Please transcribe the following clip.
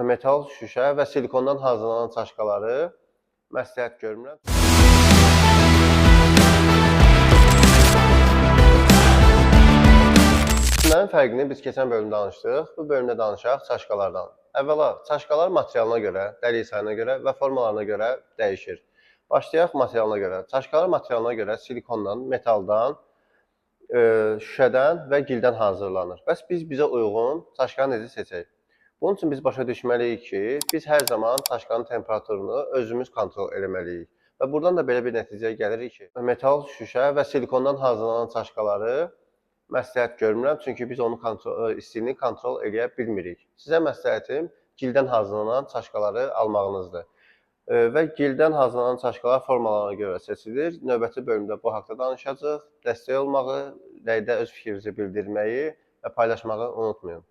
metal şüşə və silikondan hazırlanan çaşkaları məsləhət görmürəm. Bunların fərqini biz keçən bölümdə danışdıq. Bu bölümdə danışaq çaşkalardan. Əvvəla, çaşkalar materialına görə, dəlik sayına görə və formalarına görə dəyişir. Başlayaq materialına görə. Çaşkalar materialına görə silikondan, metaldan, şüşədən və gildən hazırlanır. Bəs biz bizə uyğun çaşkanı necə seçək? Bunun üçün biz başa düşməliyik ki, biz hər zaman çaşkanın temperaturunu özümüz kontrol etməliyik. Və buradan da belə bir nəticəyə gəlirik ki, metal şüşə və silikondan hazırlanan çaşkaları məsləhət görmürəm, çünki biz onun istiliyini kontrol edə bilmirik. Sizə məsləhətim gildən hazırlanan çaşkaları almağınızdır. Və gildən hazırlanan çaşkalar formalarına görə seçilir. Növbəti bölümdə bu haqda danışacağıq. Dəstək olmağı, rəydə öz fikrinizi bildirməyi və paylaşmağı unutmayın.